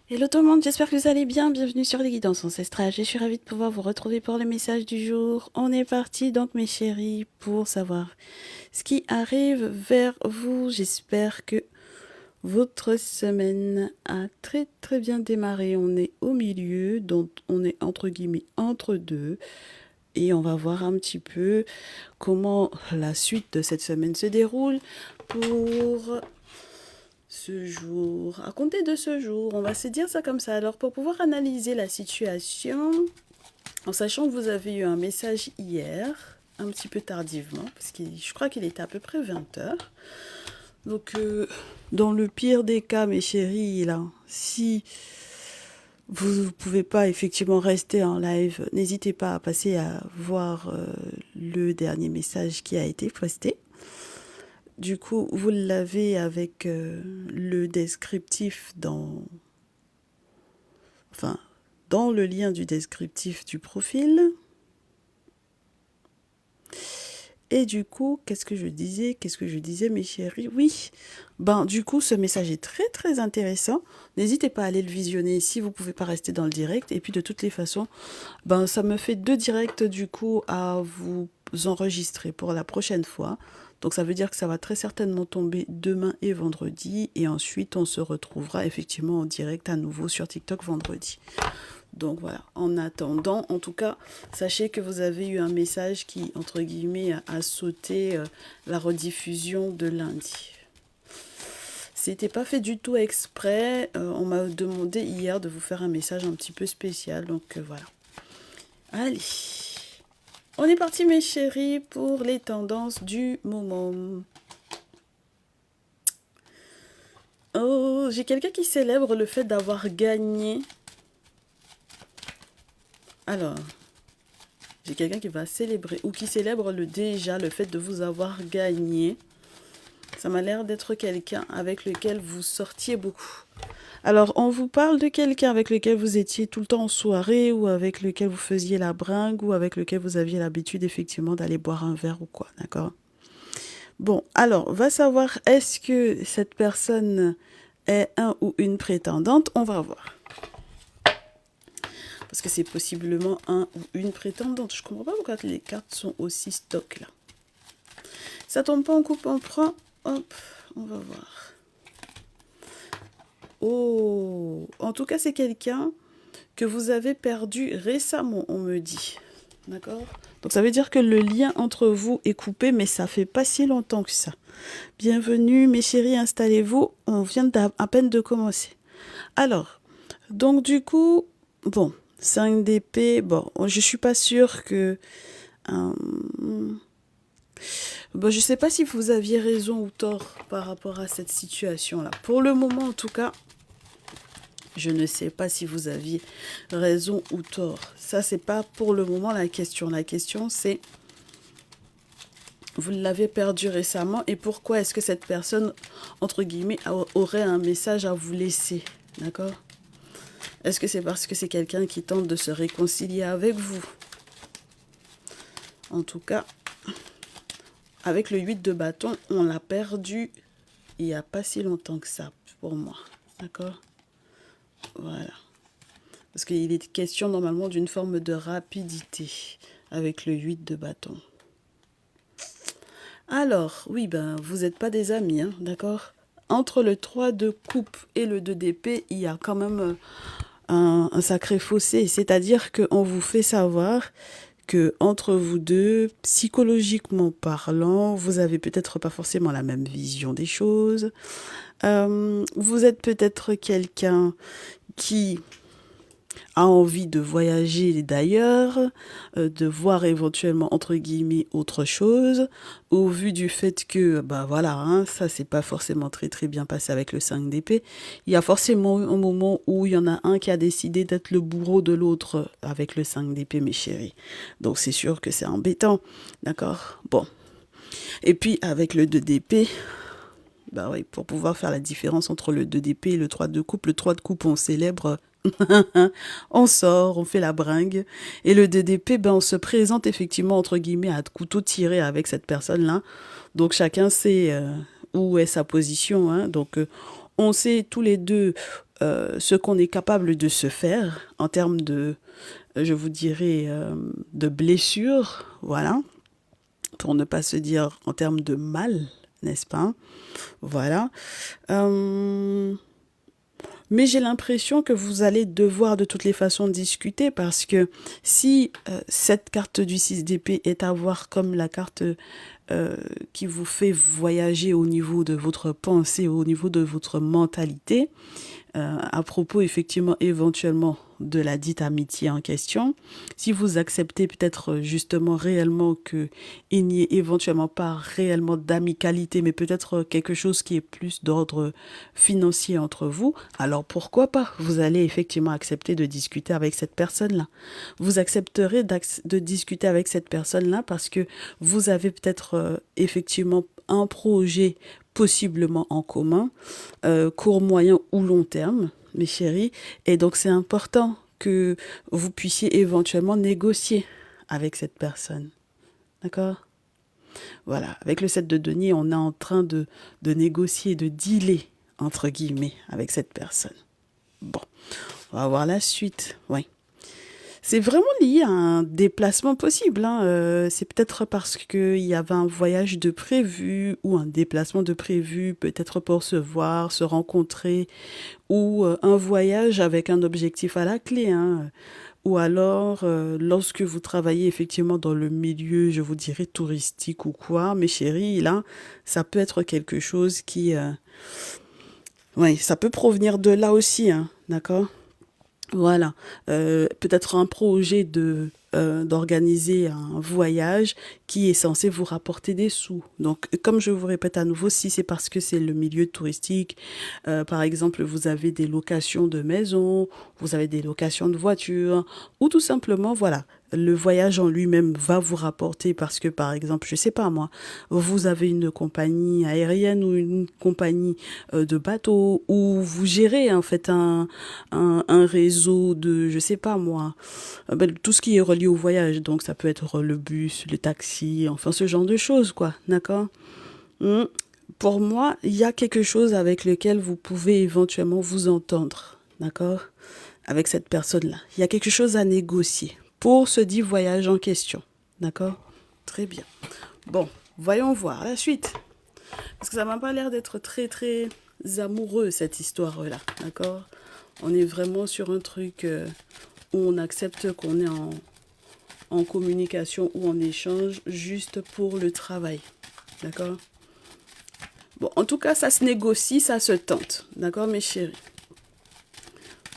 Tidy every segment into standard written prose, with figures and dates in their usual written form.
Hello tout le monde, j'espère que vous allez bien. Bienvenue sur les guidances ancestrales. Je suis ravie de pouvoir vous retrouver pour le message du jour. On est parti donc mes chéris pour savoir ce qui arrive vers vous. J'espère que votre semaine a très bien démarré. On est au milieu, donc on est entre guillemets entre deux. Et on va voir un petit peu comment la suite de cette semaine se déroule pour ce jour, à compter de ce jour, on va se dire ça comme ça. Alors, pour pouvoir analyser la situation, en sachant que vous avez eu un message hier, un petit peu tardivement, parce que je crois qu'il était à peu près 20 heures. Donc, dans le pire des cas, mes chéris, là, si vous ne pouvez pas effectivement rester en live, n'hésitez pas à passer à voir le dernier message qui a été posté. Du coup, vous l'avez avec le descriptif enfin, dans le lien du descriptif du profil. Et du coup, qu'est-ce que je disais, mes chéris? Oui, du coup, ce message est très intéressant. N'hésitez pas à aller le visionner si vous pouvez pas rester dans le direct. Et puis, de toutes les façons, ça me fait 2 directs, du coup, à vous enregistrer pour la prochaine fois. Donc, ça veut dire que ça va très certainement tomber demain et vendredi. Et ensuite, on se retrouvera effectivement en direct à nouveau sur TikTok vendredi. Donc voilà, en attendant, en tout cas, sachez que vous avez eu un message qui, entre guillemets, a sauté la rediffusion de lundi. C'était pas fait du tout exprès. On m'a demandé hier de vous faire un message un petit peu spécial. Donc voilà. Allez. On est parti mes chéris pour les tendances du moment. Oh, j'ai quelqu'un qui célèbre le fait d'avoir gagné. Alors, j'ai quelqu'un qui va célébrer ou qui célèbre déjà le fait de vous avoir gagné. Ça m'a l'air d'être quelqu'un avec lequel vous sortiez beaucoup. Alors, on vous parle de quelqu'un avec lequel vous étiez tout le temps en soirée ou avec lequel vous faisiez la bringue ou avec lequel vous aviez l'habitude effectivement d'aller boire un verre ou quoi, d'accord? Bon, alors, va savoir, est-ce que cette personne est un ou une prétendante? On va voir. Parce que c'est possiblement un ou une prétendante. Je comprends pas pourquoi les cartes sont aussi stock là. Ça tombe pas en coupe, on prend. Hop, on va voir. Oh, en tout cas, c'est quelqu'un que vous avez perdu récemment, on me dit. D'accord? Donc ça veut dire que le lien entre vous est coupé, mais ça fait pas si longtemps que ça. Bienvenue, mes chéris, installez-vous. On vient à peine de commencer. Alors, donc du coup, bon, 5 d'épée, bon, je suis pas sûre que... je sais pas si vous aviez raison ou tort par rapport à cette situation-là. Pour le moment, en tout cas, je ne sais pas si vous aviez raison ou tort. Ça, c'est pas pour le moment la question. La question, c'est vous l'avez perdu récemment et pourquoi est-ce que cette personne, entre guillemets, aurait un message à vous laisser? D'accord? Est-ce que c'est parce que c'est quelqu'un qui tente de se réconcilier avec vous? En tout cas, avec le 8 de bâton, on l'a perdu il n'y a pas si longtemps que ça, pour moi. D'accord? Voilà. Parce qu'il est question normalement d'une forme de rapidité avec le 8 de bâton. Alors, oui, vous n'êtes pas des amis, hein, d'accord? Entre le 3 de coupe et le 2 d'épée, il y a quand même un sacré fossé. C'est-à-dire qu'on vous fait savoir que entre vous deux, psychologiquement parlant, vous avez peut-être pas forcément la même vision des choses. Vous êtes peut-être quelqu'un qui a envie de voyager d'ailleurs, de voir éventuellement entre guillemets autre chose, au vu du fait que voilà, hein, ça c'est pas forcément très bien passé avec le 5 d'épée. Il y a forcément un moment où il y en a un qui a décidé d'être le bourreau de l'autre avec le 5 d'épée, mes chéris. Donc c'est sûr que c'est embêtant, d'accord? Bon. Et puis avec le 2 d'épée, oui, pour pouvoir faire la différence entre le 2 d'épée et le 3 de coupe, le 3 de coupe on célèbre. On sort, on fait la bringue. Et le DDP, on se présente effectivement, entre guillemets, à couteau tiré avec cette personne-là. Donc chacun sait où est sa position. Hein. Donc on sait tous les deux ce qu'on est capable de se faire en termes de, je vous dirais, de blessures, voilà, pour ne pas se dire en termes de mal, n'est-ce pas? Voilà. Euh, mais j'ai l'impression que vous allez devoir de toutes les façons discuter parce que si cette carte du 6 d'épée est à voir comme la carte qui vous fait voyager au niveau de votre pensée, au niveau de votre mentalité, à propos effectivement éventuellement de la dite amitié en question, si vous acceptez peut-être justement réellement que il n'y ait éventuellement pas réellement d'amicalité, mais peut-être quelque chose qui est plus d'ordre financier entre vous, alors pourquoi pas? Vous allez effectivement accepter de discuter avec cette personne-là. Vous accepterez de discuter avec cette personne-là parce que vous avez peut-être effectivement un projet possiblement en commun, court, moyen ou long terme, mes chéris. Et donc, c'est important que vous puissiez éventuellement négocier avec cette personne. D'accord? Voilà. Avec le 7 de denier, on est en train de négocier, de dealer, entre guillemets, avec cette personne. Bon, on va voir la suite. Oui. C'est vraiment lié à un déplacement possible, hein. C'est peut-être parce qu'il y avait un voyage de prévu ou un déplacement de prévu, peut-être pour se voir, se rencontrer, ou un voyage avec un objectif à la clé, hein. Ou alors, lorsque vous travaillez effectivement dans le milieu, je vous dirais touristique ou quoi, mes chéris, là, ça peut être quelque chose qui... oui, ça peut provenir de là aussi, hein, d'accord? Voilà, peut-être un projet d'organiser un voyage qui est censé vous rapporter des sous. Donc, comme je vous répète à nouveau, si c'est parce que c'est le milieu touristique, par exemple, vous avez des locations de maisons, vous avez des locations de voitures, ou tout simplement, voilà, le voyage en lui-même va vous rapporter parce que, par exemple, je sais pas moi, vous avez une compagnie aérienne ou une compagnie de bateau, ou vous gérez en fait un réseau de, je sais pas moi, tout ce qui est relié au voyage. Donc ça peut être le bus, le taxi, enfin ce genre de choses, quoi. D'accord? Hmm. Pour moi, il y a quelque chose avec lequel vous pouvez éventuellement vous entendre. D'accord? Avec cette personne-là. Il y a quelque chose à négocier pour ce dit voyage en question. D'accord? Très bien. Bon, voyons voir la suite. Parce que ça m'a pas l'air d'être très très amoureux cette histoire-là. D'accord? On est vraiment sur un truc où on accepte qu'on est en communication ou en échange juste pour le travail. D'accord? Bon, en tout cas, ça se négocie, ça se tente. D'accord, mes chéris?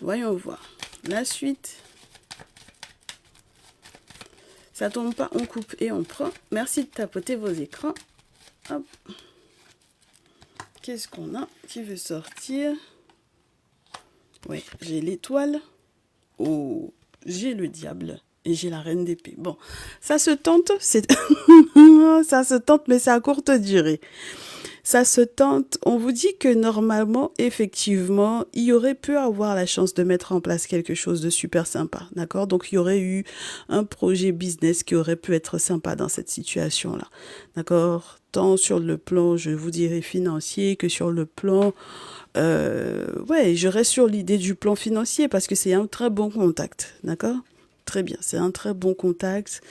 Voyons voir. La suite. Ça tombe pas, on coupe et on prend. Merci de tapoter vos écrans. Hop. Qu'est-ce qu'on a qui veut sortir? Oui, j'ai l'étoile. Oh, j'ai le diable. Et j'ai la reine d'épée. Bon, ça se tente, c'est... ça se tente, mais c'est à courte durée. Ça se tente. On vous dit que normalement, effectivement, il y aurait pu avoir la chance de mettre en place quelque chose de super sympa, d'accord? Donc, il y aurait eu un projet business qui aurait pu être sympa dans cette situation-là, d'accord? Tant sur le plan, je vous dirais, financier que sur le plan... ouais, je reste sur l'idée du plan financier parce que c'est un très bon contact, d'accord? Très bien, c'est un très bon contact.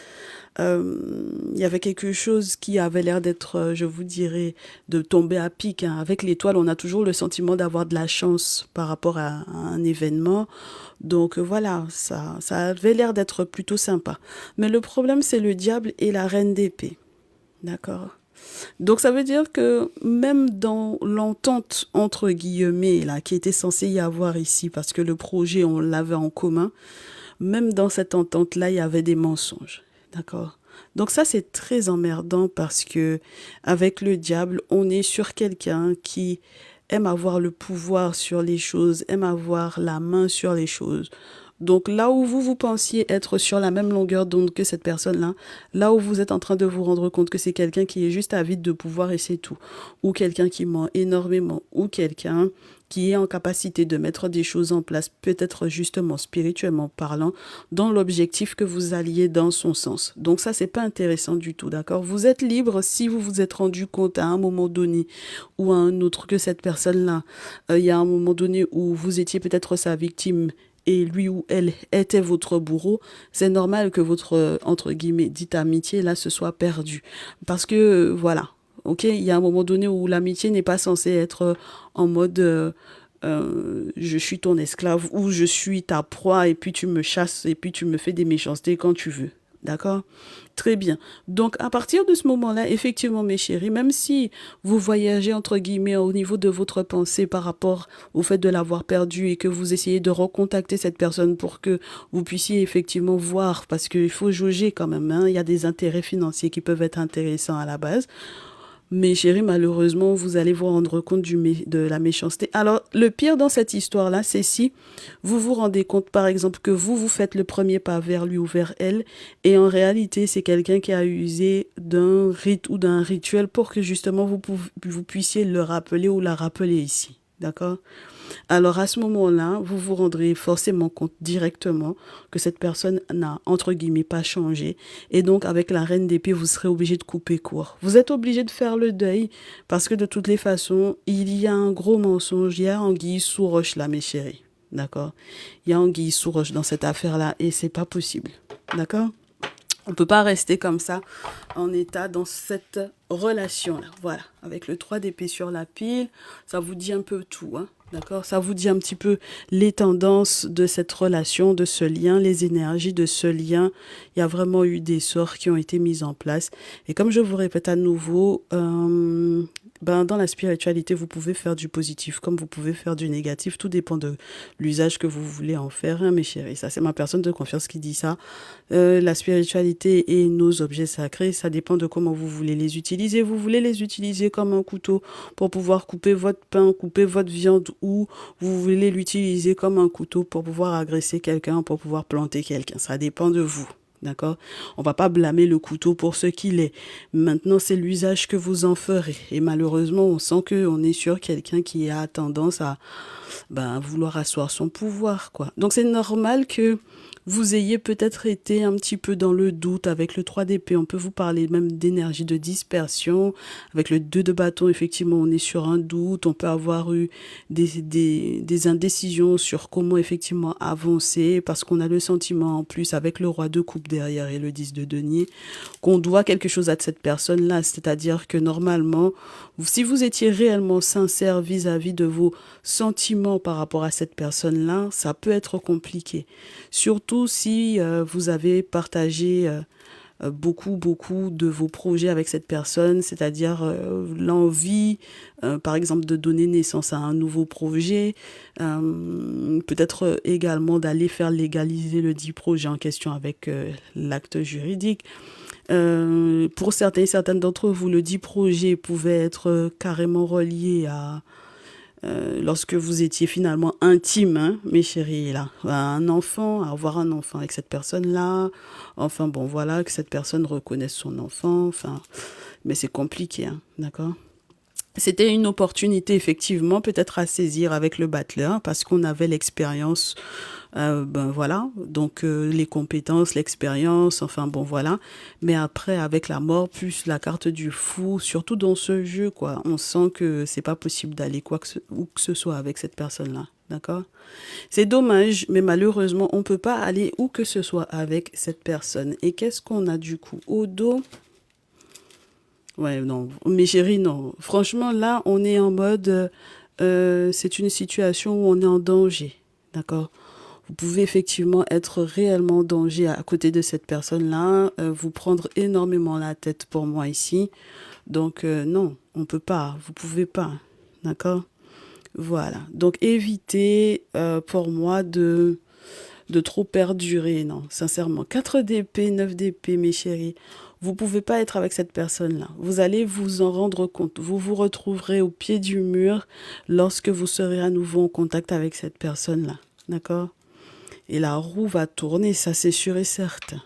Il y avait quelque chose qui avait l'air d'être, je vous dirais, de tomber à pic, hein. Avec l'étoile, on a toujours le sentiment d'avoir de la chance par rapport à un événement. Donc voilà, ça avait l'air d'être plutôt sympa. Mais le problème, c'est le diable et la reine d'épée. D'accord? Donc ça veut dire que même dans l'entente entre guillemets là qui était censée y avoir ici parce que le projet on l'avait en commun, même dans cette entente là il y avait des mensonges. D'accord? Donc ça c'est très emmerdant parce que avec le diable, on est sur quelqu'un qui aime avoir le pouvoir sur les choses, aime avoir la main sur les choses. Donc là où vous pensiez être sur la même longueur d'onde que cette personne-là, là où vous êtes en train de vous rendre compte que c'est quelqu'un qui est juste avide de pouvoir et c'est tout, ou quelqu'un qui ment énormément, ou quelqu'un qui est en capacité de mettre des choses en place, peut-être justement spirituellement parlant, dans l'objectif que vous alliez dans son sens. Donc ça, c'est pas intéressant du tout, d'accord? Vous êtes libre si vous vous êtes rendu compte à un moment donné ou à un autre que cette personne-là, il y a un moment donné où vous étiez peut-être sa victime et lui ou elle était votre bourreau, c'est normal que votre, entre guillemets, dite amitié, là, se soit perdue. Parce que, voilà, ok, il y a un moment donné où l'amitié n'est pas censée être en mode je suis ton esclave ou je suis ta proie et puis tu me chasses et puis tu me fais des méchancetés quand tu veux. D'accord? Très bien. Donc, à partir de ce moment-là, effectivement, mes chéris, même si vous voyagez, entre guillemets, au niveau de votre pensée par rapport au fait de l'avoir perdu et que vous essayez de recontacter cette personne pour que vous puissiez effectivement voir, parce qu'il faut jauger quand même, hein, il y a des intérêts financiers qui peuvent être intéressants à la base. Mais chérie, malheureusement, vous allez vous rendre compte de la méchanceté. Alors, le pire dans cette histoire-là, c'est si vous vous rendez compte, par exemple, que vous faites le premier pas vers lui ou vers elle, et en réalité, c'est quelqu'un qui a usé d'un rite ou d'un rituel pour que justement vous puissiez le rappeler ou la rappeler ici. D'accord? Alors à ce moment-là, vous vous rendrez forcément compte directement que cette personne n'a, entre guillemets, pas changé. Et donc avec la reine d'épée, vous serez obligé de couper court. Vous êtes obligé de faire le deuil parce que de toutes les façons, il y a un gros mensonge. Il y a anguille sous roche là, mes chéris. D'accord? Il y a anguille sous roche dans cette affaire-là et c'est pas possible. D'accord? On ne peut pas rester comme ça en état dans cette relation-là. Voilà, avec le 3 d'épée sur la pile, ça vous dit un peu tout, hein. D'accord? Ça vous dit un petit peu les tendances de cette relation, de ce lien, les énergies de ce lien. Il y a vraiment eu des sorts qui ont été mis en place. Et comme je vous répète à nouveau, dans la spiritualité, vous pouvez faire du positif comme vous pouvez faire du négatif. Tout dépend de l'usage que vous voulez en faire, hein, mes chéris. Ça, c'est ma personne de confiance qui dit ça. La spiritualité et nos objets sacrés, ça dépend de comment vous voulez les utiliser. Vous voulez les utiliser comme un couteau pour pouvoir couper votre pain, couper votre viande, ou vous voulez l'utiliser comme un couteau pour pouvoir agresser quelqu'un, pour pouvoir planter quelqu'un. Ça dépend de vous. D'accord? On va pas blâmer le couteau pour ce qu'il est. Maintenant, c'est l'usage que vous en ferez. Et malheureusement, on sent qu'on est sur quelqu'un qui a tendance à vouloir asseoir son pouvoir, quoi. Donc, c'est normal que vous ayez peut-être été un petit peu dans le doute avec le 3 d'épée. On peut vous parler même d'énergie de dispersion. Avec le 2 de bâton, effectivement, on est sur un doute. On peut avoir eu des indécisions sur comment effectivement avancer parce qu'on a le sentiment en plus avec le roi de coupe derrière et le 10 de denier qu'on doit quelque chose à cette personne-là. C'est-à-dire que normalement, si vous étiez réellement sincère vis-à-vis de vos sentiments par rapport à cette personne-là, ça peut être compliqué. Surtout si vous avez partagé beaucoup de vos projets avec cette personne, c'est-à-dire l'envie, par exemple, de donner naissance à un nouveau projet, peut-être également d'aller faire légaliser le dit projet en question avec l'acte juridique. Pour certaines d'entre vous, le dit projet pouvait être carrément relié à lorsque vous étiez finalement intime, hein, mes chéris, là, un enfant, avoir un enfant avec cette personne-là, enfin bon, voilà, que cette personne reconnaisse son enfant, enfin, mais c'est compliqué, hein, d'accord? C'était une opportunité, effectivement, peut-être à saisir avec le battleur, parce qu'on avait l'expérience, voilà, donc les compétences, l'expérience, enfin bon, voilà. Mais après, avec la mort, plus la carte du fou, surtout dans ce jeu, quoi, on sent que c'est pas possible d'aller où que ce soit avec cette personne-là, d'accord? C'est dommage, mais malheureusement, on peut pas aller où que ce soit avec cette personne. Et qu'est-ce qu'on a du coup au dos? Ouais, non, mes chéris, non. Franchement, là, on est en mode, c'est une situation où on est en danger, d'accord? Vous pouvez effectivement être réellement en danger à côté de cette personne-là, vous prendre énormément la tête pour moi ici. Donc, non, on peut pas, vous pouvez pas, d'accord? Voilà. Donc, évitez, pour moi, de trop perdurer, non, sincèrement. 4 d'épée, 9 d'épée, mes chéris. Vous pouvez pas être avec cette personne-là. Vous allez vous en rendre compte. Vous vous retrouverez au pied du mur lorsque vous serez à nouveau en contact avec cette personne-là. D'accord? Et la roue va tourner, ça c'est sûr et certain.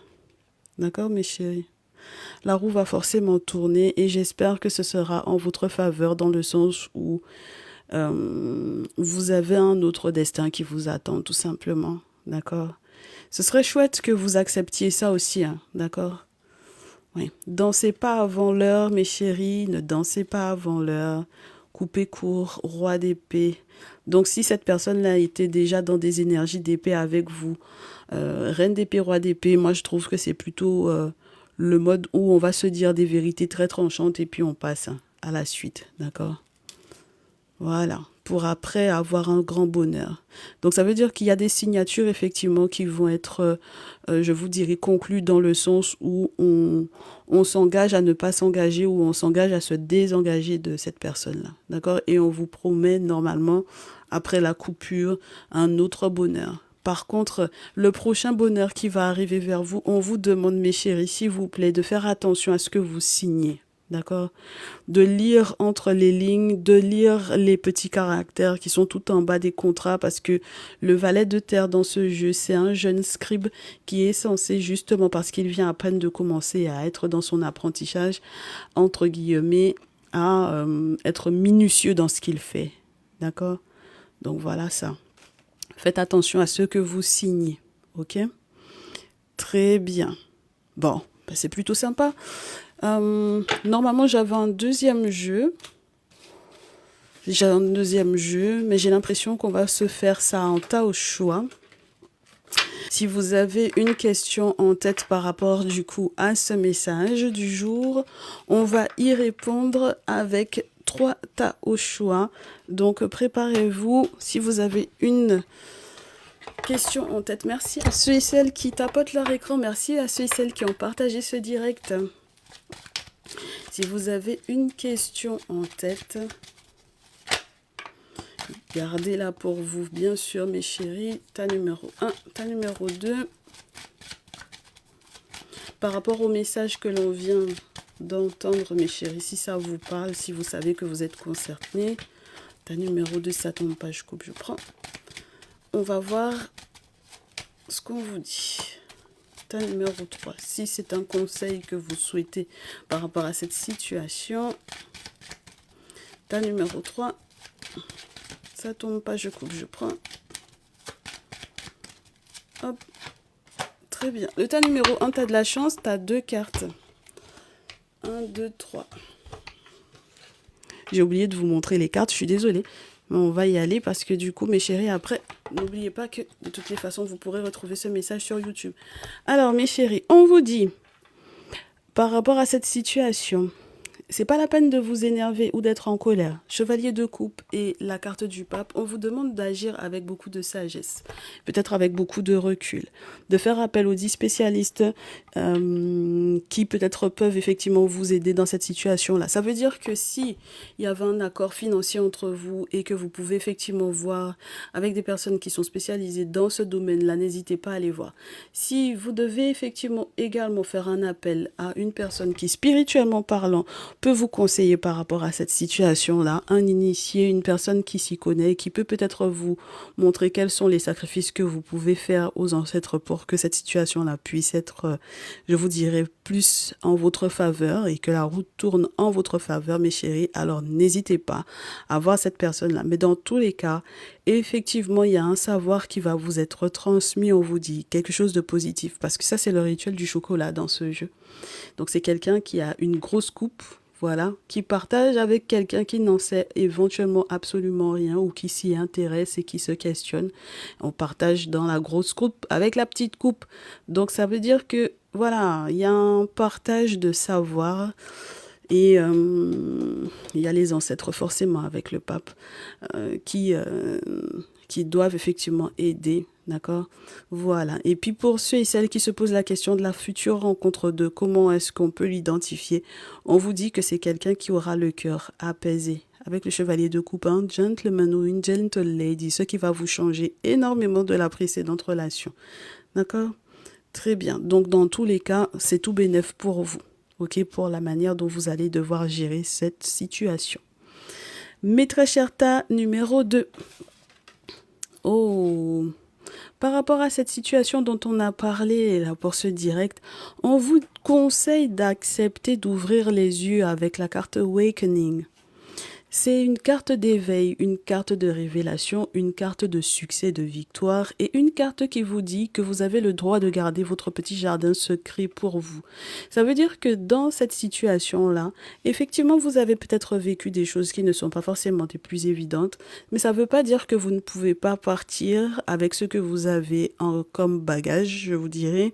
D'accord, mes chéris? La roue va forcément tourner et j'espère que ce sera en votre faveur dans le sens où vous avez un autre destin qui vous attend, tout simplement. D'accord? Ce serait chouette que vous acceptiez ça aussi, hein, d'accord? Oui. Dansez pas avant l'heure, mes chéris, ne dansez pas avant l'heure. Coupez court, roi d'épée. Donc, si cette personne-là était déjà dans des énergies d'épée avec vous, reine d'épée, roi d'épée, moi je trouve que c'est plutôt le mode où on va se dire des vérités très tranchantes et puis on passe hein, à la suite, d'accord? Voilà, pour après avoir un grand bonheur. Donc ça veut dire qu'il y a des signatures effectivement qui vont être, je vous dirais, conclues dans le sens où on s'engage à ne pas s'engager ou on s'engage à se désengager de cette personne-là. D'accord? Et on vous promet normalement, après la coupure, un autre bonheur. Par contre, le prochain bonheur qui va arriver vers vous, on vous demande, mes chéris, s'il vous plaît, de faire attention à ce que vous signez. D'accord? De lire entre les lignes, de lire les petits caractères qui sont tout en bas des contrats parce que le valet de terre dans ce jeu, c'est un jeune scribe qui est censé justement parce qu'il vient à peine de commencer à être dans son apprentissage, entre guillemets, à être minutieux dans ce qu'il fait. D'accord? Donc voilà ça. Faites attention à ce que vous signez. Ok? Très bien. Bon, ben c'est plutôt sympa. Normalement, j'avais un deuxième jeu. J'ai un deuxième jeu, mais j'ai l'impression qu'on va se faire ça en tas au choix. Si vous avez une question en tête par rapport du coup à ce message du jour, on va y répondre avec 3 tas au choix. Donc préparez-vous. Si vous avez une question en tête, merci à ceux et celles qui tapotent leur écran. Merci à ceux et celles qui ont partagé ce direct. Si vous avez une question en tête, gardez-la pour vous, bien sûr, mes chéris. Tas numéro 1, tas numéro 2. Par rapport au message que l'on vient d'entendre, mes chéris, si ça vous parle, si vous savez que vous êtes concernés. Tas numéro 2, ça tombe pas, je coupe, je prends. On va voir ce qu'on vous dit. Numéro 3, si c'est un conseil que vous souhaitez par rapport à cette situation. Tas numéro 3, ça tombe pas, je coupe, je prends. Hop, très bien. Le tas numéro 1, tu as de la chance, tu as 2 cartes. 1, 2, 3. J'ai oublié de vous montrer les cartes, je suis désolée. Mais on va y aller parce que du coup, mes chéris, après, n'oubliez pas que de toutes les façons, vous pourrez retrouver ce message sur YouTube. Alors, mes chéris, on vous dit, par rapport à cette situation, c'est pas la peine de vous énerver ou d'être en colère. Chevalier de coupe et la carte du pape, on vous demande d'agir avec beaucoup de sagesse, peut-être avec beaucoup de recul, de faire appel aux 10 spécialistes qui peut-être peuvent effectivement vous aider dans cette situation-là. Ça veut dire que si il y avait un accord financier entre vous et que vous pouvez effectivement voir avec des personnes qui sont spécialisées dans ce domaine-là, n'hésitez pas à les voir. Si vous devez effectivement également faire un appel à une personne qui, spirituellement parlant, peut vous conseiller par rapport à cette situation-là, un initié, une personne qui s'y connaît, qui peut peut-être vous montrer quels sont les sacrifices que vous pouvez faire aux ancêtres pour que cette situation-là puisse être, je vous dirais, plus en votre faveur et que la route tourne en votre faveur, mes chéris. Alors n'hésitez pas à voir cette personne-là. Mais dans tous les cas, effectivement, il y a un savoir qui va vous être transmis, on vous dit, quelque chose de positif. Parce que ça, c'est le rituel du chocolat dans ce jeu. Donc c'est quelqu'un qui a une grosse coupe, voilà, qui partage avec quelqu'un qui n'en sait éventuellement absolument rien ou qui s'y intéresse et qui se questionne. On partage dans la grosse coupe avec la petite coupe. Donc ça veut dire que, voilà, il y a un partage de savoir. Et il y a les ancêtres forcément avec le pape qui doivent effectivement aider, d'accord? Voilà. Et puis pour ceux et celles qui se posent la question de la future rencontre, de comment est-ce qu'on peut l'identifier, on vous dit que c'est quelqu'un qui aura le cœur apaisé. Avec le chevalier de coupe, un gentleman ou une gentle lady, ce qui va vous changer énormément de la précédente relation. D'accord? Très bien. Donc dans tous les cas, c'est tout bénef pour vous. Ok, pour la manière dont vous allez devoir gérer cette situation. Mes très chers tas numéro 2. Oh, par rapport à cette situation dont on a parlé là pour ce direct, on vous conseille d'accepter d'ouvrir les yeux avec la carte Awakening. C'est une carte d'éveil, une carte de révélation, une carte de succès, de victoire et une carte qui vous dit que vous avez le droit de garder votre petit jardin secret pour vous. Ça veut dire que dans cette situation-là, effectivement, vous avez peut-être vécu des choses qui ne sont pas forcément les plus évidentes, mais ça ne veut pas dire que vous ne pouvez pas partir avec ce que vous avez comme bagage, je vous dirais,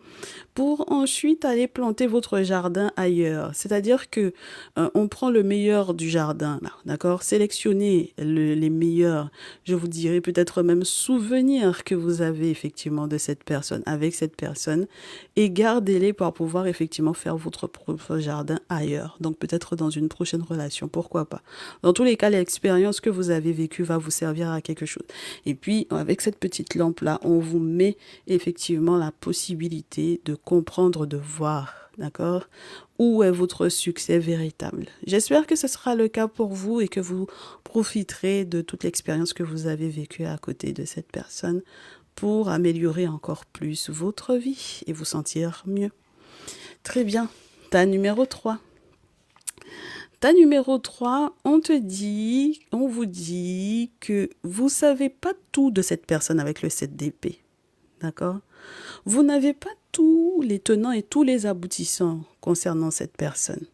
pour ensuite aller planter votre jardin ailleurs. C'est-à-dire que on prend le meilleur du jardin, là, d'accord? Sélectionnez les meilleurs, je vous dirais peut-être même souvenirs que vous avez effectivement de cette personne, avec cette personne, et gardez-les pour pouvoir effectivement faire votre propre jardin ailleurs. Donc peut-être dans une prochaine relation, pourquoi pas. Dans tous les cas, l'expérience que vous avez vécue va vous servir à quelque chose. Et puis, avec cette petite lampe-là, on vous met effectivement la possibilité de comprendre, de voir, d'accord? Où est votre succès véritable? J'espère que ce sera le cas pour vous et que vous profiterez de toute l'expérience que vous avez vécue à côté de cette personne pour améliorer encore plus votre vie et vous sentir mieux. Très bien. Ta numéro 3. Ta numéro 3, on vous dit que vous savez pas tout de cette personne avec le 7 d'épée. D'accord? Vous n'avez pas tous les tenants et tous les aboutissants concernant cette personne.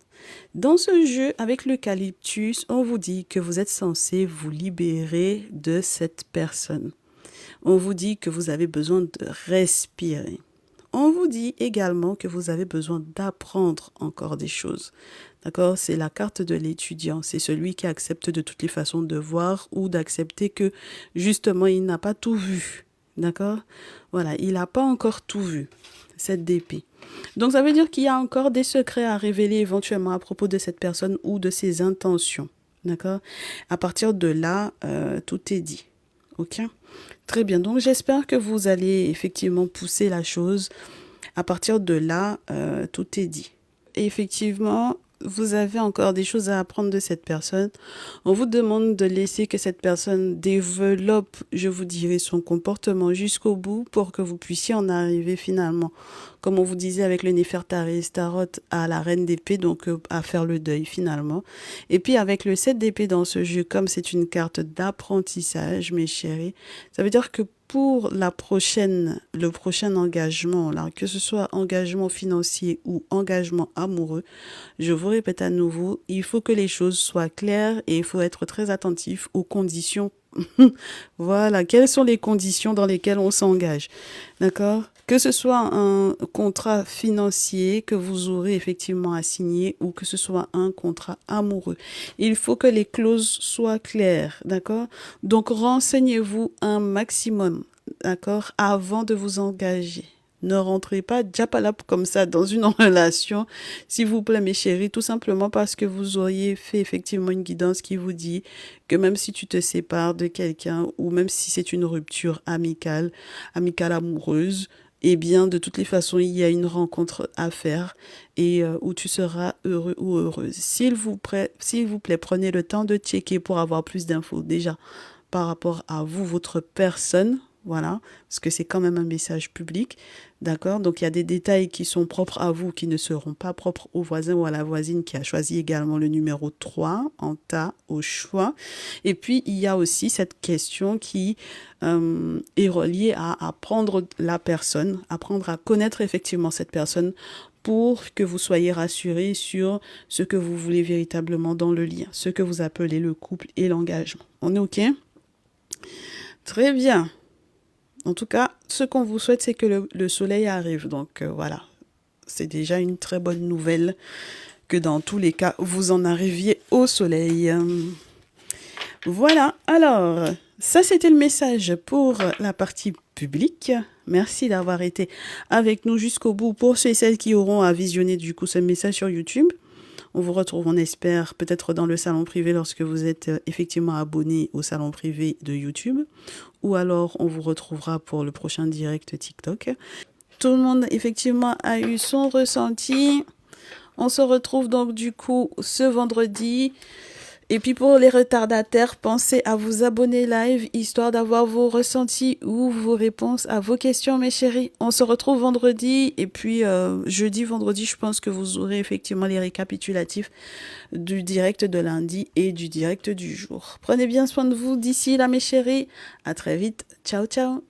Dans ce jeu, avec l'eucalyptus, on vous dit que vous êtes censé vous libérer de cette personne. On vous dit que vous avez besoin de respirer. On vous dit également que vous avez besoin d'apprendre encore des choses. D'accord? C'est la carte de l'étudiant. C'est celui qui accepte de toutes les façons de voir ou d'accepter que justement il n'a pas tout vu. D'accord? Voilà, il n'a pas encore tout vu, cette d'épée. Donc ça veut dire qu'il y a encore des secrets à révéler éventuellement à propos de cette personne ou de ses intentions. D'accord? À partir de là, tout est dit. Ok? Très bien. Donc j'espère que vous allez effectivement pousser la chose. À partir de là, tout est dit. Et effectivement, vous avez encore des choses à apprendre de cette personne. On vous demande de laisser que cette personne développe, je vous dirais, son comportement jusqu'au bout pour que vous puissiez en arriver finalement, comme on vous disait avec le Néfertari Tarot, à la reine d'épée, donc à faire le deuil finalement. Et puis avec le 7 d'épée dans ce jeu, comme c'est une carte d'apprentissage, mes chéris, ça veut dire que pour le prochain engagement, là, que ce soit engagement financier ou engagement amoureux, je vous répète à nouveau, il faut que les choses soient claires et il faut être très attentif aux conditions. Voilà, quelles sont les conditions dans lesquelles on s'engage, d'accord? Que ce soit un contrat financier que vous aurez effectivement à signer ou que ce soit un contrat amoureux. Il faut que les clauses soient claires, d'accord? Donc, renseignez-vous un maximum, d'accord, avant de vous engager. Ne rentrez pas djapalap comme ça dans une relation, s'il vous plaît, mes chéris, tout simplement parce que vous auriez fait effectivement une guidance qui vous dit que même si tu te sépares de quelqu'un ou même si c'est une rupture amicale amoureuse, eh bien, de toutes les façons, il y a une rencontre à faire et où tu seras heureux ou heureuse. S'il vous plaît, prenez le temps de checker pour avoir plus d'infos déjà par rapport à vous, votre personne. Voilà, parce que c'est quand même un message public, d'accord? Donc, il y a des détails qui sont propres à vous, qui ne seront pas propres au voisin ou à la voisine qui a choisi également le numéro 3 en tas au choix. Et puis, il y a aussi cette question qui est reliée à apprendre la personne, apprendre à connaître effectivement cette personne pour que vous soyez rassurés sur ce que vous voulez véritablement dans le lien, ce que vous appelez le couple et l'engagement. On est OK? Très bien. En tout cas, ce qu'on vous souhaite, c'est que le soleil arrive. Donc voilà, c'est déjà une très bonne nouvelle que dans tous les cas, vous en arriviez au soleil. Voilà, alors, ça c'était le message pour la partie publique. Merci d'avoir été avec nous jusqu'au bout pour ceux et celles qui auront à visionner du coup ce message sur YouTube. On vous retrouve, on espère, peut-être dans le salon privé lorsque vous êtes effectivement abonné au salon privé de YouTube. Ou alors, on vous retrouvera pour le prochain direct TikTok. Tout le monde, effectivement, a eu son ressenti. On se retrouve donc, du coup, ce vendredi. Et puis pour les retardataires, pensez à vous abonner live, histoire d'avoir vos ressentis ou vos réponses à vos questions, mes chéris. On se retrouve vendredi, et puis jeudi, vendredi, je pense que vous aurez effectivement les récapitulatifs du direct de lundi et du direct du jour. Prenez bien soin de vous d'ici là, mes chéris. À très vite. Ciao, ciao.